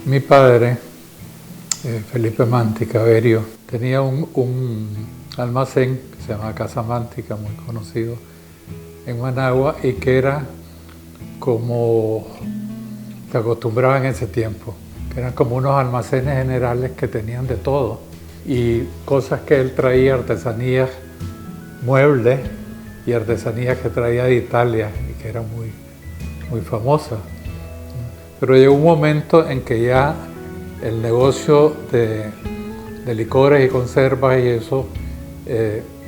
Mi padre, Felipe Mántica Berio, tenía un almacén que se llama Casa Mántica, muy conocido en Managua, y que era como se acostumbraba en ese tiempo, que eran como unos almacenes generales que tenían de todo, y cosas que él traía, artesanías, muebles y artesanías que traía de Italia y que eran muy famosas. Pero llegó un momento en que ya el negocio de licores y conservas y eso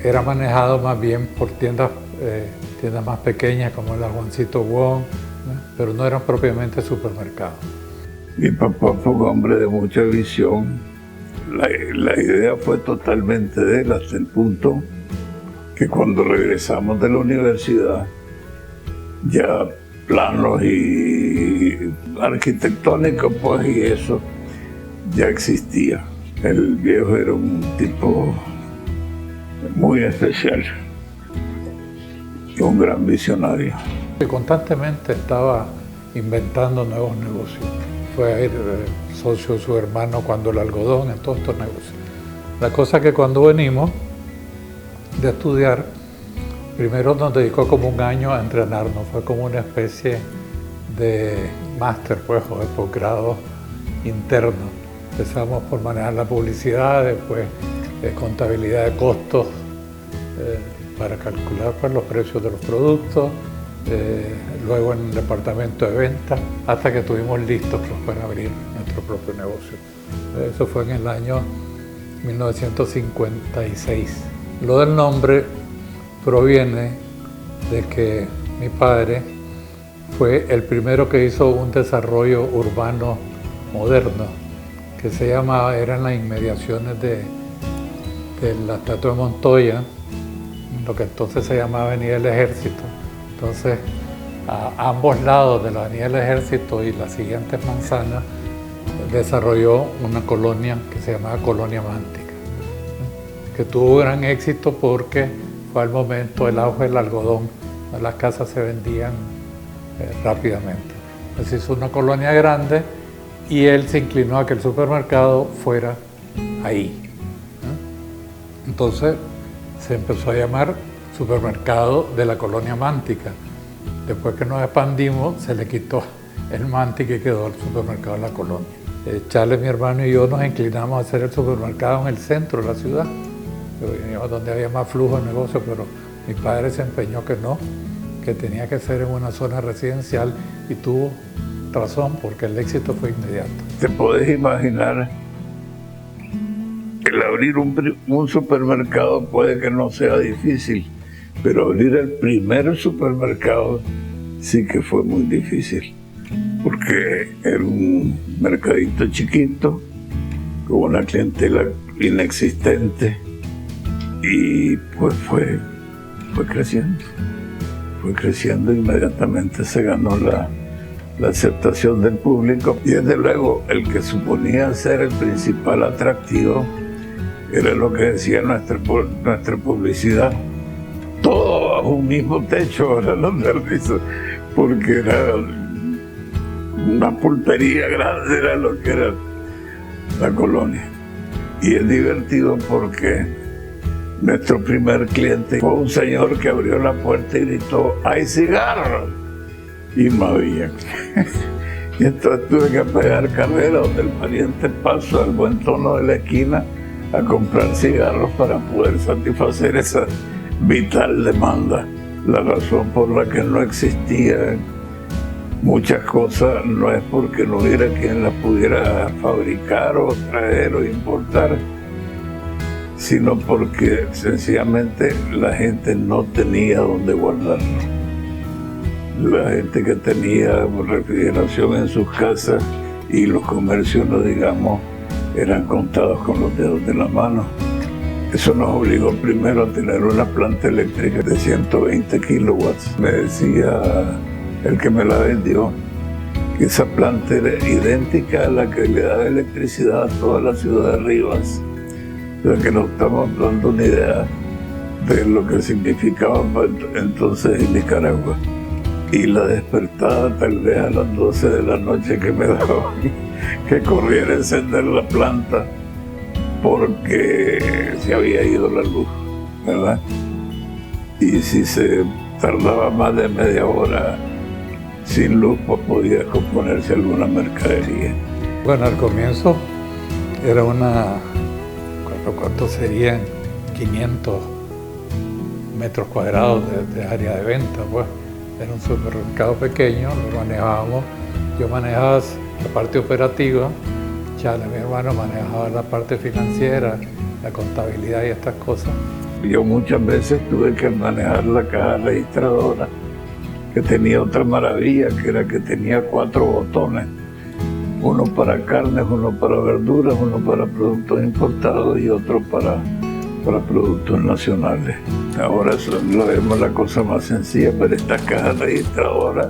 era manejado más bien por tiendas más pequeñas como la Juancito Wong, ¿no? Pero no eran propiamente supermercados. Mi papá fue un hombre de mucha visión. La idea fue totalmente de él, hasta el punto que cuando regresamos de la universidad, ya planos y arquitectónicos, pues, y eso ya existía. El viejo era un tipo muy especial, un gran visionario. Y constantemente estaba inventando nuevos negocios. Fue a ir socio de su hermano cuando el algodón, en todos estos negocios. La cosa que cuando venimos de estudiar, primero nos dedicó como un año a entrenarnos, fue como una especie de máster, pues, o de posgrado interno. Empezamos por manejar la publicidad, después contabilidad de costos para calcular, pues, los precios de los productos, luego en el departamento de ventas, hasta que estuvimos listos, pues, para abrir nuestro propio negocio. Eso fue en el año 1956. Lo del nombre proviene de que mi padre fue el primero que hizo un desarrollo urbano moderno que se llamaba, eran las inmediaciones de la estatua de Montoya, lo que entonces se llamaba Avenida del Ejército. Entonces, a ambos lados de la Avenida del Ejército y las siguientes manzanas desarrolló una colonia que se llamaba Colonia Mántica, que tuvo gran éxito porque fue al momento del auge del algodón, las casas se vendían rápidamente. Entonces hizo una colonia grande y él se inclinó a que el supermercado fuera ahí. Entonces se empezó a llamar Supermercado de la Colonia Mántica. Después que nos expandimos, se le quitó el Mántica y quedó el Supermercado de la Colonia. Charles, mi hermano y yo nos inclinamos a hacer el supermercado en el centro de la ciudad, donde había más flujo de negocio, pero mi padre se empeñó que no, que tenía que ser en una zona residencial, y tuvo razón porque el éxito fue inmediato. ¿Te podés imaginar? El abrir un supermercado puede que no sea difícil, pero abrir el primer supermercado sí que fue muy difícil, porque era un mercadito chiquito, con una clientela inexistente, y pues fue creciendo, inmediatamente se ganó la aceptación del público, y desde luego el que suponía ser el principal atractivo era lo que decía nuestra publicidad: todo bajo un mismo techo, era lo servicio, porque era una pulpería grande, era lo que era la colonia. Y es divertido porque nuestro primer cliente fue un señor que abrió la puerta y gritó: ¡hay cigarros! Y no había. Y entonces tuve que pegar carrera donde el pariente pasó al buen tono de la esquina a comprar cigarros para poder satisfacer esa vital demanda. La razón por la que no existían muchas cosas no es porque no hubiera quien las pudiera fabricar o traer o importar, sino porque sencillamente la gente no tenía dónde guardarlo. La gente que tenía refrigeración en sus casas y los comercios, no digamos, eran contados con los dedos de la mano. Eso nos obligó primero a tener una planta eléctrica de 120 kilowatts. Me decía el que me la vendió que esa planta era idéntica a la que le daba electricidad a toda la ciudad de Rivas. O sea que nos estamos dando una idea de lo que significaba entonces en Nicaragua. Y la despertada tal vez a las 12 de la noche que me daba que corriera a encender la planta porque se había ido la luz, ¿verdad? Y si se tardaba más de media hora sin luz, pues podía componerse alguna mercadería. Bueno, al comienzo era ¿cuánto serían? 500 metros cuadrados de área de venta, pues. Era un supermercado pequeño, lo manejábamos. Yo manejaba la parte operativa, Chale, mi hermano, manejaba la parte financiera, la contabilidad y estas cosas. Yo muchas veces tuve que manejar la caja registradora, que tenía otra maravilla, que era que tenía 4 botones. Uno para carnes, uno para verduras, uno para productos importados y otro para productos nacionales. Ahora lo vemos la cosa más sencilla, pero estas cajas registradoras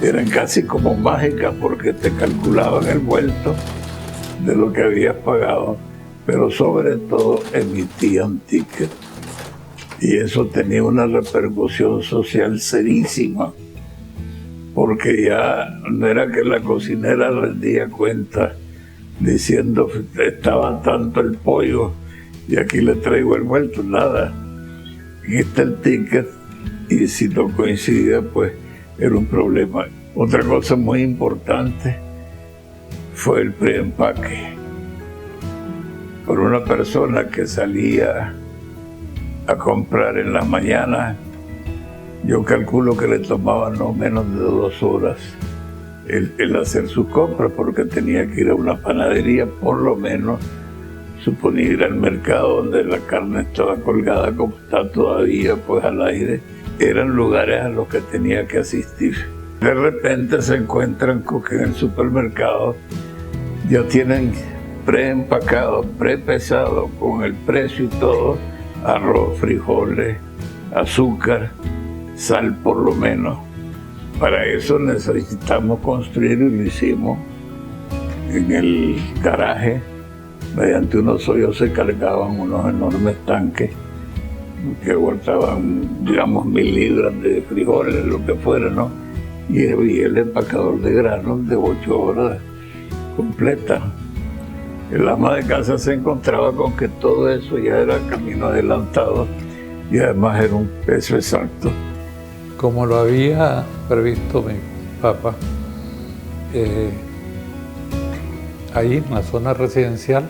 eran casi como mágicas porque te calculaban el vuelto de lo que habías pagado, pero sobre todo emitían tickets. Y eso tenía una repercusión social serísima, porque ya no era que la cocinera rendía cuenta diciendo estaba tanto el pollo y aquí le traigo el vuelto, nada. Aquí está el ticket y si no coincidía, pues era un problema. Otra cosa muy importante fue el preempaque. Por una persona que salía a comprar en la mañana, yo calculo que le tomaba no menos de 2 horas el hacer sus compras, porque tenía que ir a una panadería, por lo menos, suponía ir al mercado donde la carne estaba colgada como está todavía, pues al aire. Eran lugares a los que tenía que asistir. De repente se encuentran con que en el supermercado ya tienen preempacado, prepesado con el precio y todo, arroz, frijoles, azúcar, sal por lo menos. Para eso necesitamos construir, y lo hicimos en el garaje. Mediante unos hoyos se cargaban unos enormes tanques que aguantaban, digamos, 1000 libras de frijoles, lo que fuera, ¿no? Y el empacador de granos de 8 horas completa. El ama de casa se encontraba con que todo eso ya era camino adelantado y además era un peso exacto. Como lo había previsto mi papá, ahí en la zona residencial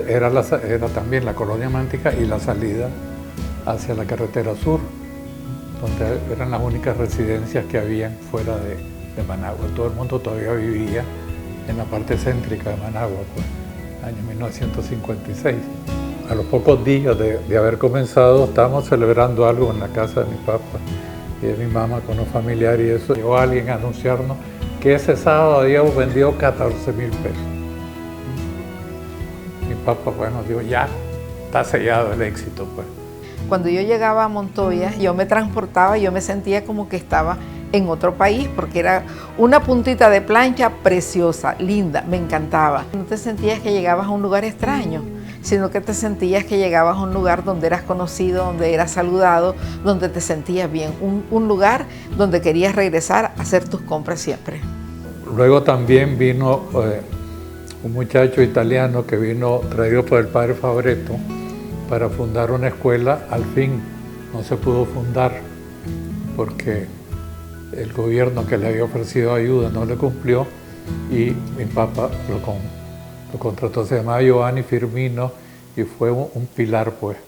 era también la colonia Mántica y la salida hacia la carretera sur, donde eran las únicas residencias que habían fuera de Managua. Todo el mundo todavía vivía en la parte céntrica de Managua, pues, año 1956. A los pocos días de haber comenzado, estábamos celebrando algo en la casa de mi papá y de mi mamá con los familiares y eso. Llegó alguien a anunciarnos que ese sábado habíamos vendido 14,000 pesos. Mi papá, bueno, dijo, ya está sellado el éxito, pues. Cuando yo llegaba a Montoya, yo me transportaba, yo me sentía como que estaba en otro país, porque era una puntita de plancha preciosa, linda, me encantaba. No te sentías que llegabas a un lugar extraño, sino que te sentías que llegabas a un lugar donde eras conocido, donde eras saludado, donde te sentías bien, un lugar donde querías regresar a hacer tus compras siempre. Luego también vino un muchacho italiano que vino traído por el padre Fabretto para fundar una escuela. Al fin no se pudo fundar porque el gobierno que le había ofrecido ayuda no le cumplió y mi papá lo contrató. Se llamaba Giovanni Firmino y fue un pilar, pues,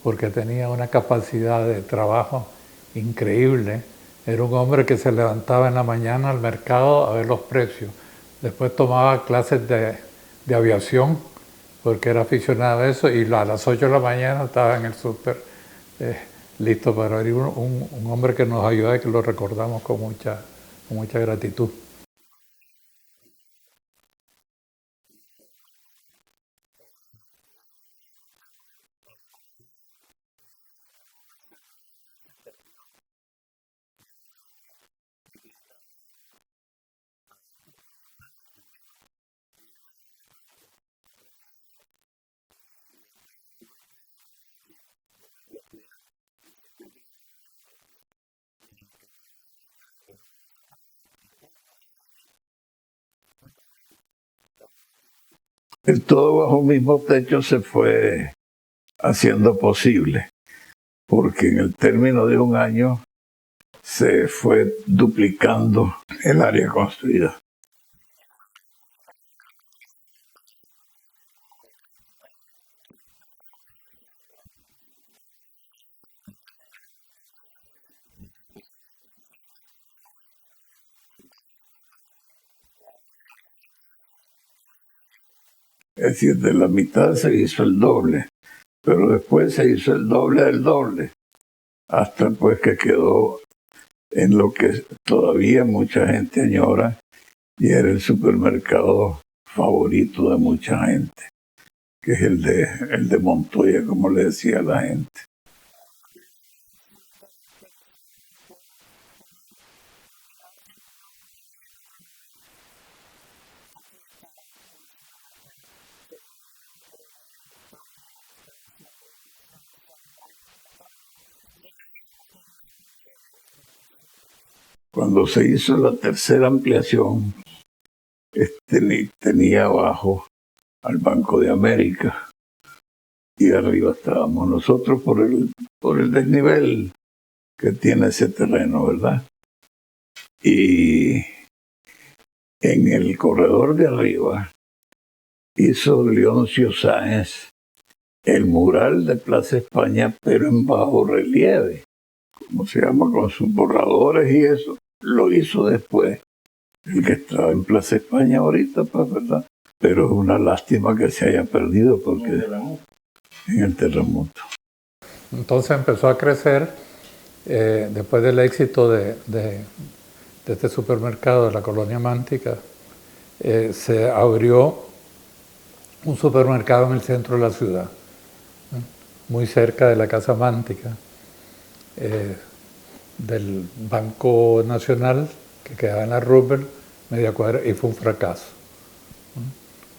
porque tenía una capacidad de trabajo increíble. Era un hombre que se levantaba en la mañana al mercado a ver los precios. Después tomaba clases de aviación, porque era aficionado a eso, y a las 8 de la mañana estaba en el súper listo para abrir. Un hombre que nos ayuda y que lo recordamos con mucha gratitud. el todo bajo un mismo techo se fue haciendo posible, porque en el término de un año se fue duplicando el área construida. Es decir, de la mitad se hizo el doble, pero después se hizo el doble del doble, hasta pues que quedó en lo que todavía mucha gente añora y era el supermercado favorito de mucha gente, que es el de Montoya, como le decía la gente. Cuando se hizo la tercera ampliación, tenía abajo al Banco de América y arriba estábamos nosotros por el desnivel que tiene ese terreno, ¿verdad? Y en el corredor de arriba hizo Leoncio Sáenz el mural de Plaza España, pero en bajo relieve, como se llama, con sus borradores y eso. Lo hizo después el que estaba en Plaza España ahorita, pues, ¿verdad? Pero es una lástima que se haya perdido porque en el terremoto. Entonces empezó a crecer después del éxito de este supermercado de la colonia Mántica. Se abrió un supermercado en el centro de la ciudad, muy cerca de la Casa Mántica, del Banco Nacional, que quedaba en la Roosevelt, media cuadra, y fue un fracaso.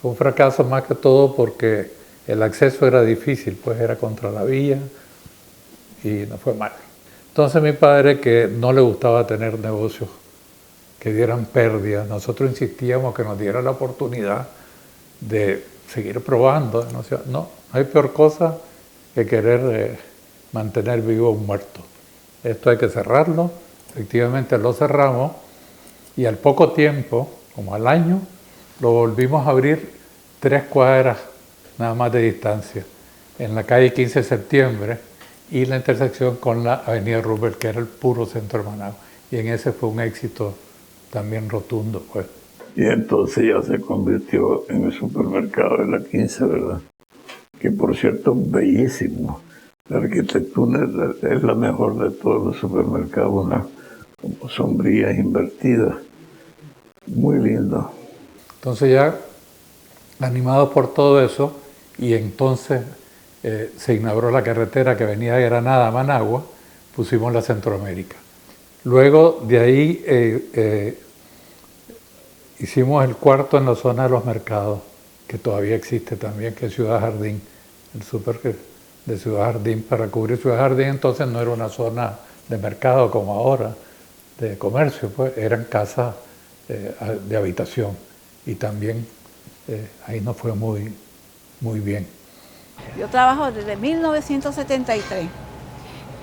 Fue un fracaso más que todo porque el acceso era difícil, pues era contra la vía y no fue mal. Entonces mi padre, que no le gustaba tener negocios que dieran pérdidas, nosotros insistíamos que nos diera la oportunidad de seguir probando. No hay peor cosa que querer mantener vivo a un muerto. Esto hay que cerrarlo. Efectivamente lo cerramos y al poco tiempo, como al año, lo volvimos a abrir 3 cuadras nada más de distancia, en la calle 15 de septiembre y la intersección con la avenida Roosevelt, que era el puro centro de Managua. Y en ese fue un éxito también rotundo, pues. Y entonces ya se convirtió en el supermercado de la 15, ¿verdad? Que por cierto, bellísimo. La arquitectura es la mejor de todos los supermercados, una como sombrías invertidas. Muy lindo. Entonces ya, animados por todo eso, y entonces se inauguró la carretera que venía de Granada a Managua, pusimos la Centroamérica. Luego de ahí hicimos el cuarto en la zona de los mercados, que todavía existe también, que es Ciudad Jardín, el súper de Ciudad Jardín, para cubrir Ciudad Jardín. Entonces no era una zona de mercado como ahora, de comercio, pues eran casas de habitación, y también ahí nos fue muy bien. Yo trabajo desde 1973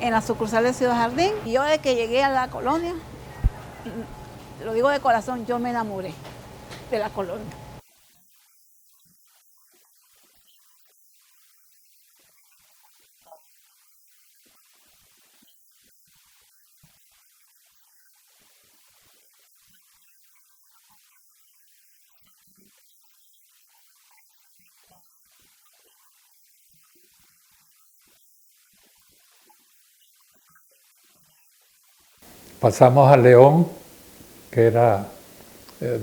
en la sucursal de Ciudad Jardín, y yo desde que llegué a la colonia, lo digo de corazón, yo me enamoré de la colonia. Pasamos a León, que era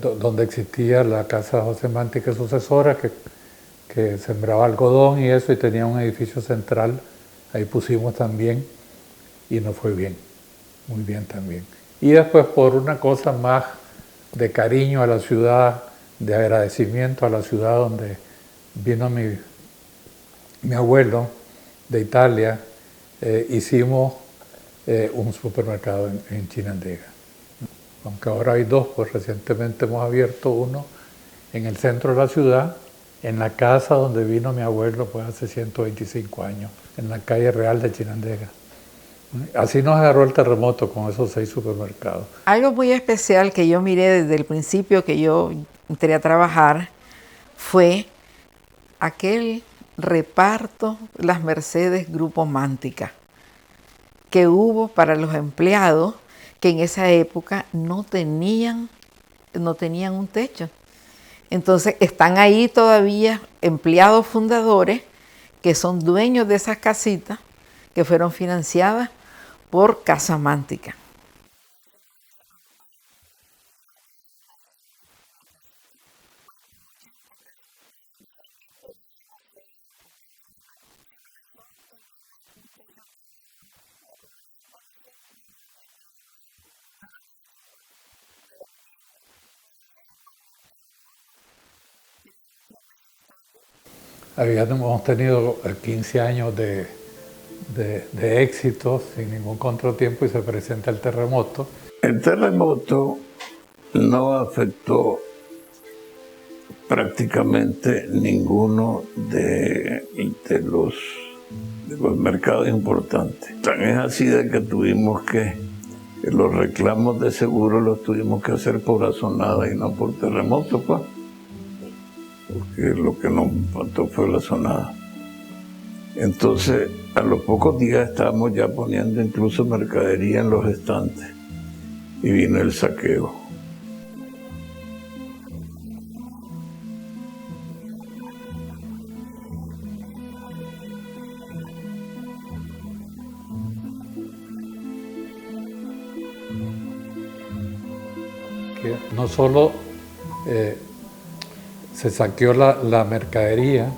donde existía la casa José Mántica sucesora, que sembraba algodón y eso, y tenía un edificio central. Ahí pusimos también y nos fue bien, muy bien también. Y después, por una cosa más de cariño a la ciudad, de agradecimiento a la ciudad donde vino mi abuelo de Italia, hicimos un supermercado en Chinandega. Aunque ahora hay 2, pues recientemente hemos abierto uno en el centro de la ciudad en la casa donde vino mi abuelo pues hace 125 años, en la calle Real de Chinandega. Así nos agarró el terremoto con esos 6 supermercados. Algo muy especial que yo miré desde el principio que yo entré a trabajar fue aquel reparto Las Mercedes Grupo Mántica que hubo para los empleados que en esa época no tenían un techo. Entonces están ahí todavía empleados fundadores que son dueños de esas casitas que fueron financiadas por Casa Mántica. Habíamos tenido 15 años de éxito sin ningún contratiempo y se presenta el terremoto. El terremoto no afectó prácticamente ninguno de los mercados importantes. Tan es así de que tuvimos que, los reclamos de seguro los tuvimos que hacer por azonada y no por terremoto, pues. Porque lo que nos faltó fue la azonada. Entonces, a los pocos días estábamos ya poniendo incluso mercadería en los estantes y vino el saqueo. Que no solo se saqueó la mercadería,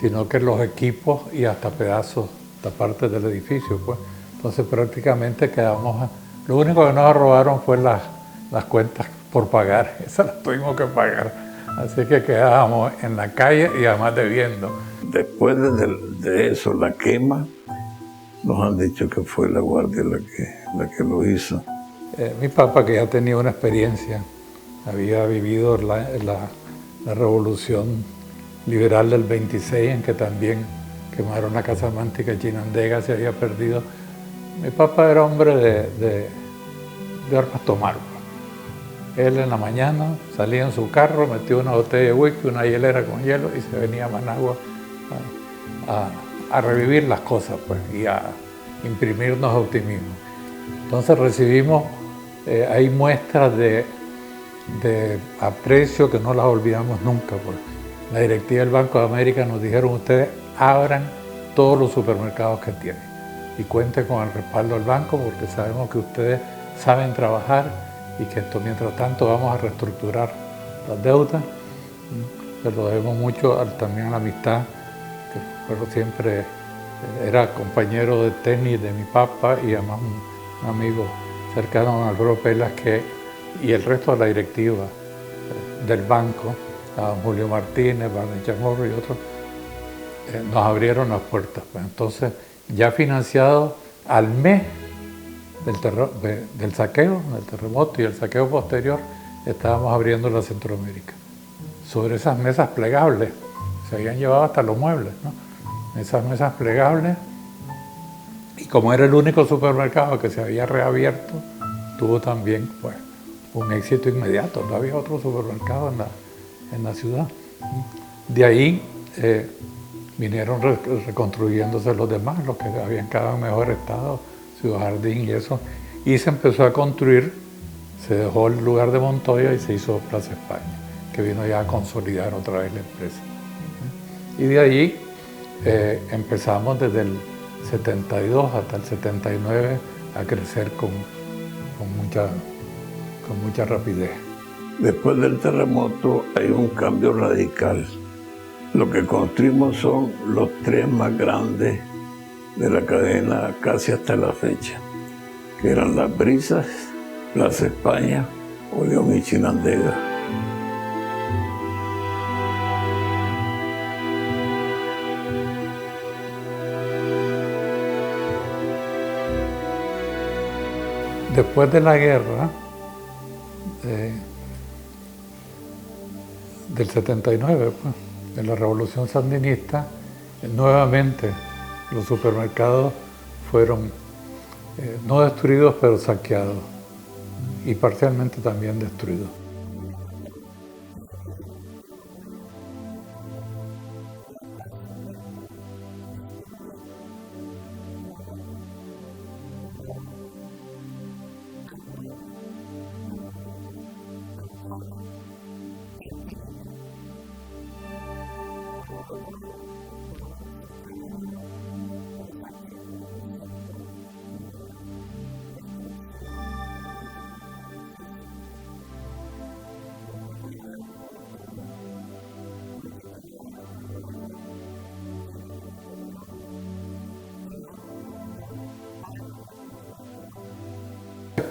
sino que los equipos y hasta pedazos, hasta partes del edificio, pues. Entonces prácticamente quedamos, lo único que nos robaron fue las cuentas por pagar, esas las tuvimos que pagar, así que quedábamos en la calle y además debiendo. Después de eso, la quema, nos han dicho que fue la guardia la que lo hizo. Mi papá, que ya tenía una experiencia, había vivido la revolución liberal del 26, en que también quemaron la Casa Mántica y Chinandega se había perdido. Mi papá era hombre de armas tomar. Él en la mañana salía en su carro, metía una botella de whisky, una hielera con hielo y se venía a Managua a revivir las cosas, pues, y a imprimirnos optimismo. Entonces recibimos hay muestras de aprecio que no las olvidamos nunca, pues. La directiva del Banco de América nos dijeron: ustedes abran todos los supermercados que tienen y cuenten con el respaldo del banco, porque sabemos que ustedes saben trabajar y que esto, mientras tanto, vamos a reestructurar las deudas. Se lo debemos mucho también a la amistad, que fue siempre, era compañero de tenis de mi papá y además un amigo cercano a Alfredo Pelas, y el resto de la directiva del banco, a Julio Martínez, Barney Chamorro y otros, nos abrieron las puertas. Pues entonces, ya financiado al mes del saqueo, del terremoto y el saqueo posterior, estábamos abriendo la Centroamérica. Sobre esas mesas plegables, se habían llevado hasta los muebles, ¿no? Esas mesas plegables, y como era el único supermercado que se había reabierto, tuvo también, pues, un éxito inmediato. No había otro supermercado en la ciudad. De ahí vinieron reconstruyéndose los demás, los que habían quedado en mejor estado, Ciudad Jardín y eso, y se empezó a construir, se dejó el lugar de Montoya y se hizo Plaza España, que vino ya a consolidar otra vez la empresa. Y de ahí empezamos desde el 72 hasta el 79 a crecer con mucha rapidez. Después del terremoto hay un cambio radical. Lo que construimos son los 3 más grandes de la cadena casi hasta la fecha, que eran Las Brisas, Plaza España, Odeón y Chinandega. Después de la guerra, del 79, pues, en la Revolución Sandinista, nuevamente los supermercados fueron no destruidos, pero saqueados y parcialmente también destruidos.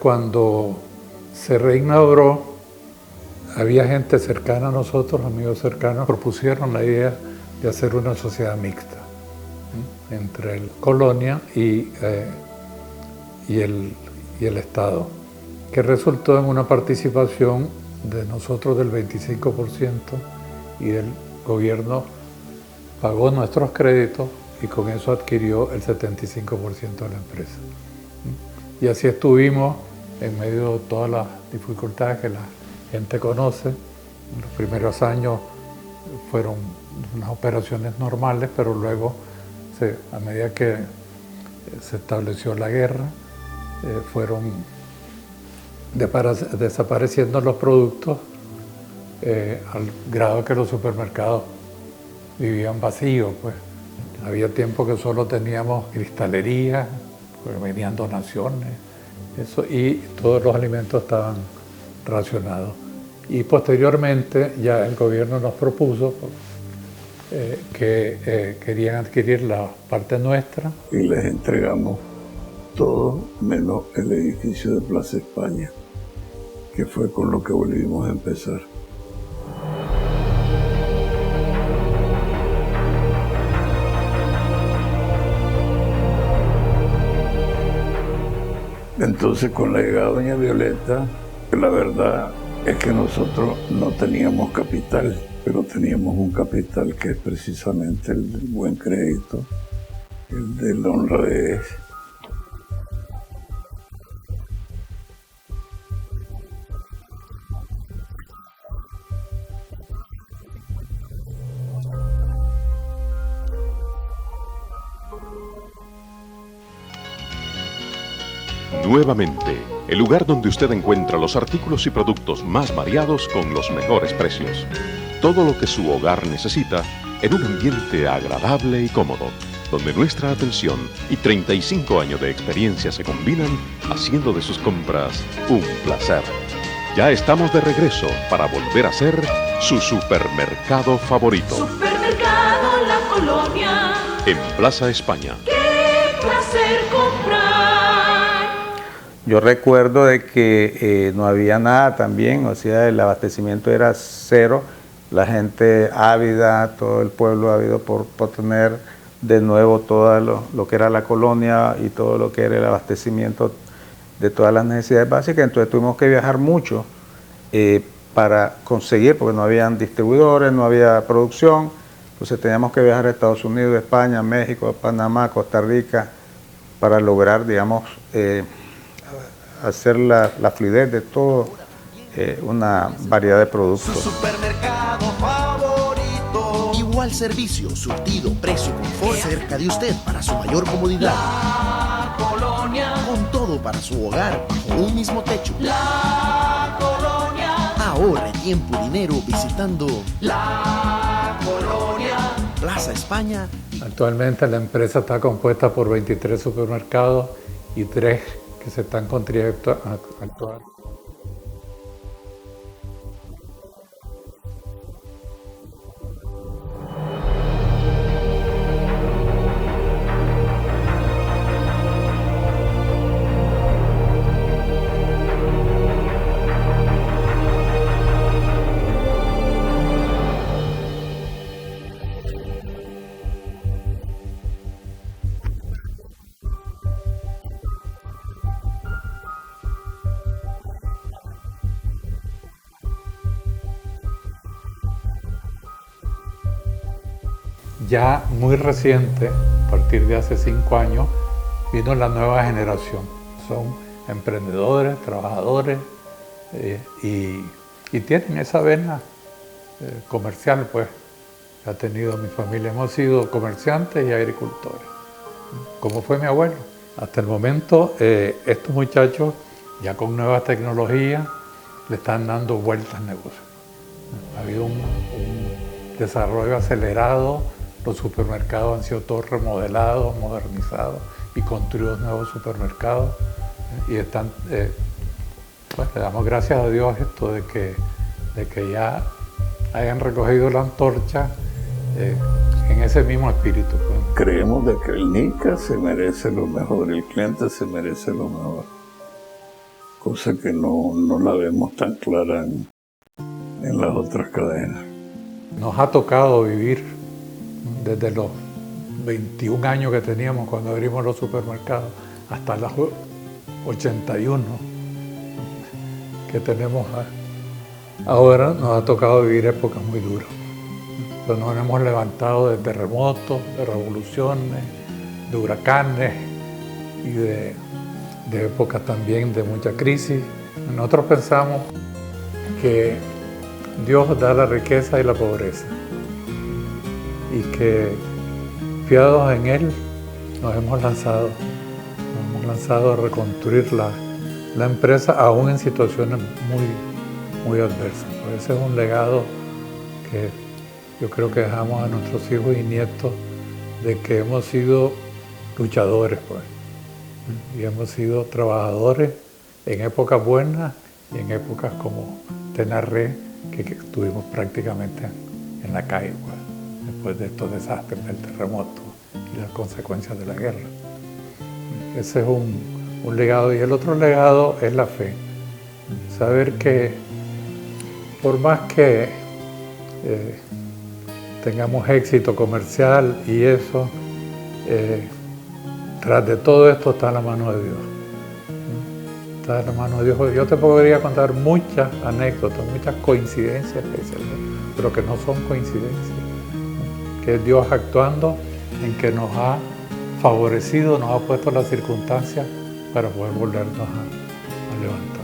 Cuando se reinauguró, había gente cercana a nosotros, amigos cercanos, propusieron la idea de hacer una sociedad mixta entre el colonia y el Estado, que resultó en una participación de nosotros del 25% y el gobierno pagó nuestros créditos y con eso adquirió el 75% de la empresa. Y así estuvimos en medio de todas las dificultades que la gente conoce. En los primeros años fueron unas operaciones normales, pero luego, a medida que se estableció la guerra, fueron desapareciendo los productos al grado que los supermercados vivían vacíos, pues. Había tiempo que solo teníamos cristalería, pues venían donaciones, eso, y todos los alimentos estaban racionados. Y posteriormente ya el gobierno nos propuso que querían adquirir la parte nuestra. Y les entregamos todo menos el edificio de Plaza España, que fue con lo que volvimos a empezar. Entonces, con la llegada de doña Violeta, la verdad es que nosotros no teníamos capital, pero teníamos un capital que es precisamente el del buen crédito, el de la honradez. Nuevamente, el lugar donde usted encuentra los artículos y productos más variados con los mejores precios. Todo lo que su hogar necesita en un ambiente agradable y cómodo, donde nuestra atención y 35 años de experiencia se combinan, haciendo de sus compras un placer. Ya estamos de regreso para volver a ser su supermercado favorito. Supermercado La Colonia. En Plaza España. ¡Qué placer comprar! Yo recuerdo de que no había nada también, o sea, el abastecimiento era cero, la gente ávida, todo el pueblo ávido por tener de nuevo todo lo que era la colonia y todo lo que era el abastecimiento de todas las necesidades básicas. Entonces tuvimos que viajar mucho para conseguir, porque no habían distribuidores, no había producción, entonces teníamos que viajar a Estados Unidos, España, México, Panamá, Costa Rica, para lograr, digamos, hacer la fluidez de todo, una variedad de productos. Su supermercado favorito. Igual servicio, surtido, precio, confort, cerca de usted para su mayor comodidad. La Colonia. Con todo para su hogar, bajo un mismo techo. La Colonia. Ahorre tiempo y dinero visitando La Colonia. Plaza España. Actualmente la empresa está compuesta por 23 supermercados y 3 que se están construyendo actualmente. ya muy reciente, a partir de hace 5 años, vino la nueva generación. Son emprendedores, trabajadores y tienen esa vena comercial, pues, que ha tenido mi familia. Hemos sido comerciantes y agricultores, como fue mi abuelo. Hasta el momento, estos muchachos, ya con nuevas tecnologías, le están dando vueltas al negocio. Ha habido un desarrollo acelerado, los supermercados han sido todos remodelados, modernizados y construidos nuevos supermercados. Y están, pues, le damos gracias a Dios esto de que ya hayan recogido la antorcha en ese mismo espíritu. Pues. Creemos de que el NICA se merece lo mejor, el cliente se merece lo mejor. Cosa que no la vemos tan clara en las otras cadenas. Nos ha tocado vivir desde los 21 años que teníamos cuando abrimos los supermercados hasta los 81 que tenemos ahora. Nos ha tocado vivir épocas muy duras. Entonces nos hemos levantado de terremotos, de revoluciones, de huracanes y de épocas también de mucha crisis. Nosotros pensamos que Dios da la riqueza y la pobreza y que fiados en Él nos hemos lanzado a reconstruir la empresa aún en situaciones muy adversas. Pues ese es un legado que yo creo que dejamos a nuestros hijos y nietos, de que hemos sido luchadores, pues, y hemos sido trabajadores en épocas buenas y en épocas como Tenarré, que estuvimos prácticamente en la calle, pues, después de estos desastres del terremoto y las consecuencias de la guerra. Ese es un legado. Y el otro legado es la fe. Saber que por más que tengamos éxito comercial y eso, tras de todo esto está la mano de Dios. Está la mano de Dios. Yo te podría contar muchas anécdotas, muchas coincidencias, pero que no son coincidencias. Que es Dios actuando en que nos ha favorecido, nos ha puesto las circunstancias para poder volvernos a levantar.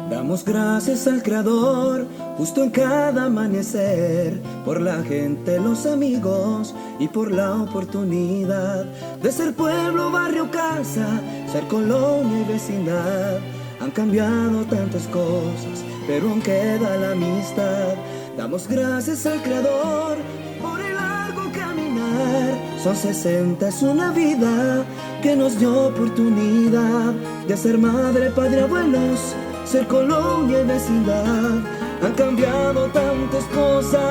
Damos gracias al Creador, justo en cada amanecer, por la gente, los amigos y por la oportunidad de ser pueblo, barrio, casa, ser colonia y vecindad. Han cambiado tantas cosas, pero aún queda la amistad. Damos gracias al Creador por el largo caminar. Son 60, es una vida que nos dio oportunidad de ser madre, padre, abuelos, ser colonia y vecindad. Han cambiado tantas cosas,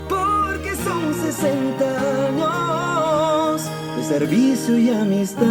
porque son 60 años de servicio y amistad.